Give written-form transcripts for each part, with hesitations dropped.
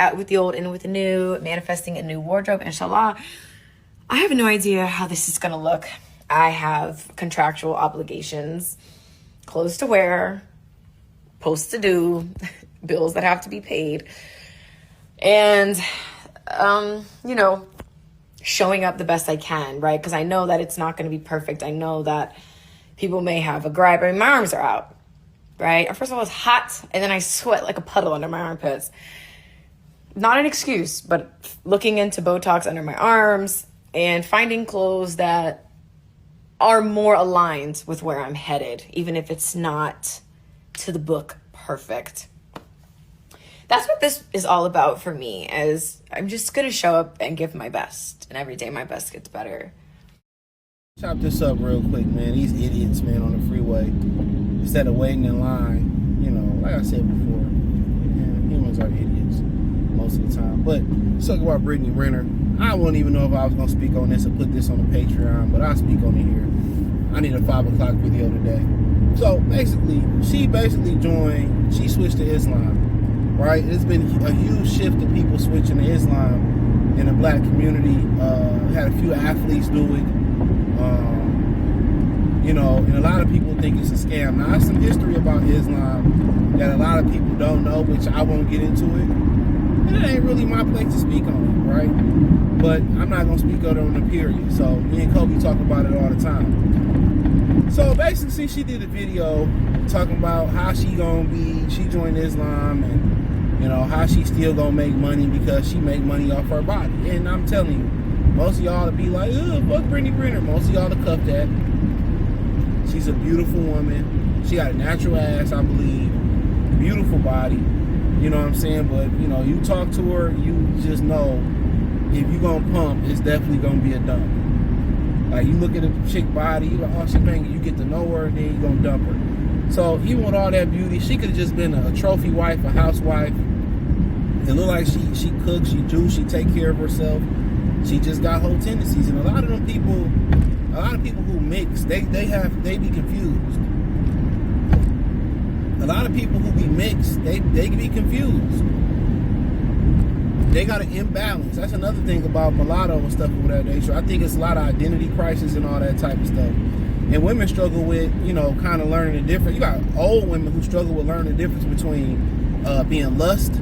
out with the old, in with the new, manifesting a new wardrobe, inshallah. I have no idea how this is gonna look. I have contractual obligations, clothes to wear, posts to do, bills that have to be paid, and showing up the best I can, right? Because I know that it's not going to be perfect. I know that people may have a gripe. I mean, my arms are out, right? First of all, it's hot, and then I sweat like a puddle under my armpits. Not an excuse, but looking into Botox under my arms and finding clothes that are more aligned with where I'm headed, even if it's not to the book perfect. That's what this is all about for me, as I'm just going to show up and give my best. And every day my best gets better. Chop this up real quick, man. These idiots, man, on the freeway, instead of waiting in line, like I said before, humans are idiots most of the time. But let's talk about Brittany Renner. I wouldn't even know if I was going to speak on this or put this on the Patreon, but I'll speak on it here. I need a 5 o'clock video today. So she switched to Islam, right? It's been a huge shift of people switching to Islam in the black community. Had a few athletes do it. And a lot of people think it's a scam. Now, there's some history about Islam that a lot of people don't know, which I won't get into it. And it ain't really my place to speak on it, right? But I'm not going to speak on it on the period. So me and Kobe talk about it all the time. So basically, she did a video talking about how she joined Islam, and how she still gonna make money because she make money off her body. And I'm telling you, most of y'all to be like, fuck Brittany Renner. Most of y'all to cuff that. She's a beautiful woman. She got a natural ass, I believe. Beautiful body. You know what I'm saying? But you talk to her, you just know if you gonna pump, it's definitely gonna be a dump. Like, you look at a chick body, you like, oh, she banging, you get to know her, and then you gonna dump her. So even with all that beauty, she could have just been a trophy wife, a housewife. It look like she cooks, she juice, she take care of herself. She just got whole tendencies. And a lot of people who mix, they be confused. A lot of people who be mixed, they be confused. They got an imbalance. That's another thing about mulatto and stuff of that nature. I think it's a lot of identity crisis and all that type of stuff. And women struggle with, kind of learning the difference. You got old women who struggle with learning the difference between being lust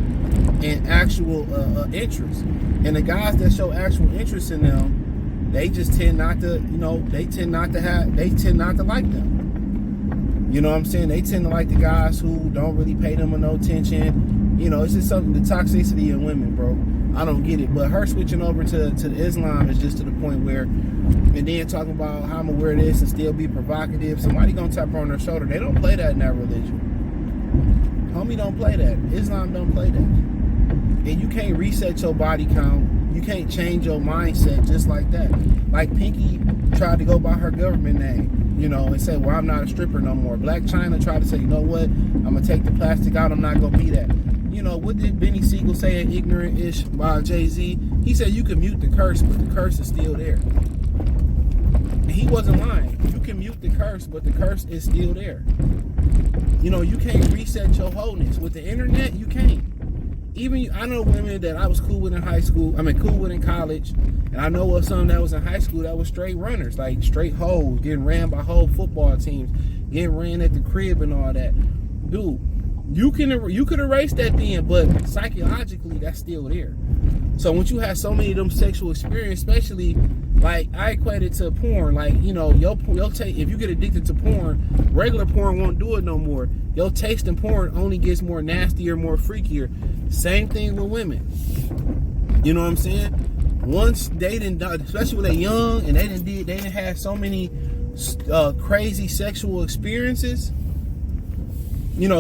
and actual interest. And the guys that show actual interest in them, they just tend not to, they tend not to like them. You know what I'm saying? They tend to like the guys who don't really pay them no attention. It's just something, the toxicity in women, bro. I don't get it. But her switching over to Islam is just to the point where, and then talking about how I'm gonna wear this and still be provocative. Somebody gonna tap her on their shoulder. They don't play that in that religion. Homie don't play that. Islam don't play that. And you can't reset your body count. You can't change your mindset just like that. Like Pinky tried to go by her government name, and say, well, I'm not a stripper no more. Black China tried to say, you know what? I'm going to take the plastic out. I'm not going to be that. What did Benny Siegel say in Ignorant-ish by Jay-Z? He said you can mute the curse, but the curse is still there. And he wasn't lying. You can mute the curse, but the curse is still there. You can't reset your wholeness. With the internet, you can't. Even, I know women that I was cool with in college, and I know of some that was in high school that was straight runners, like straight hoes, getting ran by whole football teams, getting ran at the crib and all that. Dude, you could erase that then, but psychologically, that's still there. So once you have so many of them sexual experiences, especially, like, I equate it to porn. Like, if you get addicted to porn, regular porn won't do it no more. Your taste in porn only gets more nastier, more freakier. Same thing with women. You know what I'm saying? Once they didn't, especially when they're young and they didn't have so many crazy sexual experiences.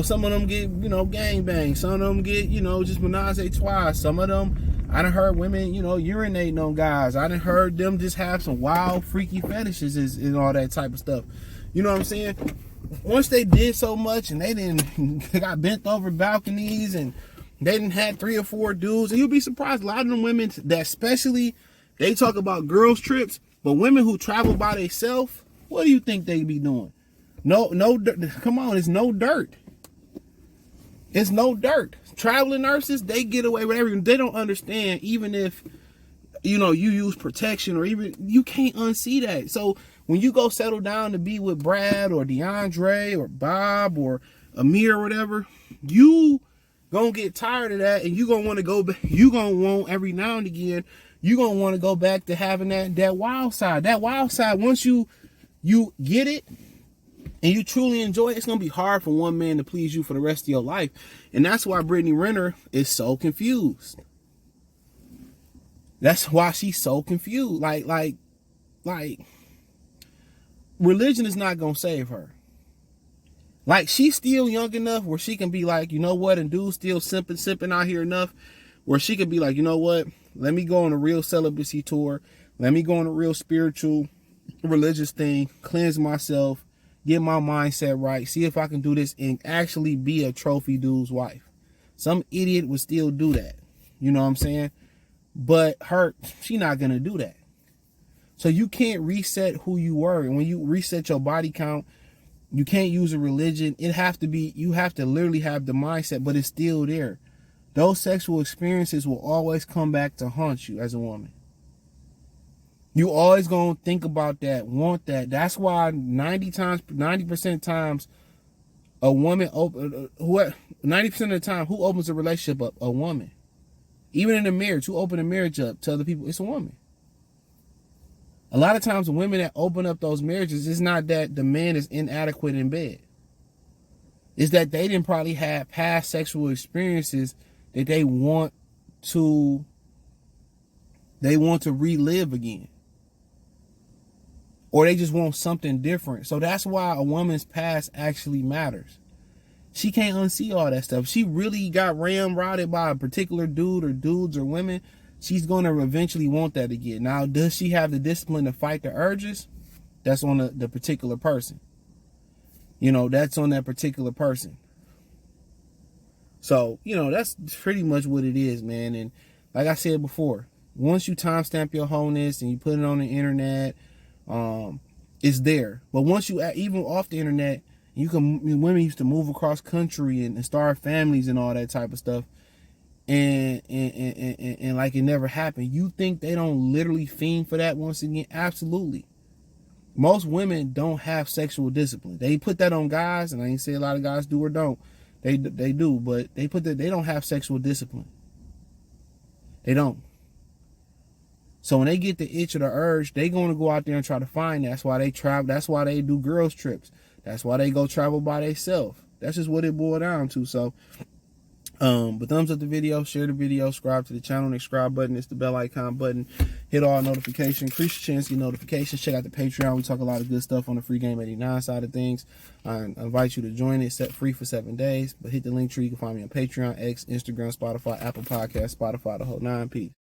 Some of them get, gang bang. Some of them get, just menage a trois. Some of them, I done heard women, urinating on guys. I done heard them just have some wild, freaky fetishes and all that type of stuff. You know what I'm saying? Once they did so much and they got bent over balconies and they didn't have 3 or 4 dudes, and you'll be surprised, a lot of them women that especially, they talk about girls trips, but women who travel by themselves, what do you think they be doing? No, come on, it's no dirt. It's no dirt. Traveling nurses, they get away with everything. They don't understand, even if, you know, you use protection or even, you can't unsee that. So when you go settle down to be with Brad or DeAndre or Bob or Amir or whatever, you gonna get tired of that, and you gonna want to go back. You gonna want every now and again, you gonna want to go back to having that wild side. That wild side, once you get it and you truly enjoy it, it's gonna be hard for one man to please you for the rest of your life. And that's why Brittany Renner is so confused. That's why she's so confused. Like religion is not gonna save her. Like, she's still young enough where she can be like, you know what, and dudes still simping out here enough where she could be like, you know what, let me go on a real celibacy tour. Let me go on a real spiritual, religious thing, cleanse myself, get my mindset right, see if I can do this and actually be a trophy dude's wife. Some idiot would still do that. You know what I'm saying? But she not going to do that. So you can't reset who you were. And when you reset your body count, you can't use a religion. You have to literally have the mindset, but it's still there. Those sexual experiences will always come back to haunt you as a woman. You always gonna think about that, want that. That's why 90% of times, a woman 90% of the time, who opens a relationship up? A woman. Even in a marriage, who open a marriage up to other people? It's a woman. A lot of times the women that open up those marriages, it's not that the man is inadequate in bed. It's that they didn't probably have past sexual experiences that they want to relive again. Or they just want something different. So that's why a woman's past actually matters. She can't unsee all that stuff. She really got ramrodded by a particular dude or dudes or women. She's going to eventually want that again. Now, does she have the discipline to fight the urges? That's on the particular person. You know, that's on that particular person. So, you know, that's pretty much what it is, man. And like I said before, once you timestamp your wholeness and you put it on the internet, it's there. But once you, even off the internet, women used to move across country and start families and all that type of stuff. And like it never happened. You think they don't literally fiend for that once again? Absolutely. Most women don't have sexual discipline. They put that on guys, and I ain't say a lot of guys do or don't. They do, but they don't have sexual discipline. They don't. So when they get the itch or the urge, they going to go out there and try to find that. That's why they travel. That's why they do girls trips. That's why they go travel by themselves. That's just what it boiled down to. So, but thumbs up the video, share the video, subscribe to the channel. The subscribe button is the bell icon button. Hit all notifications. Increase your chance to get notifications. Check out the Patreon. We talk a lot of good stuff on the free Game 89 side of things. I invite you to join it. Set free for 7 days. But hit the link tree. You can find me on Patreon, X, Instagram, Spotify, Apple Podcasts, Spotify, the whole 9. Peace.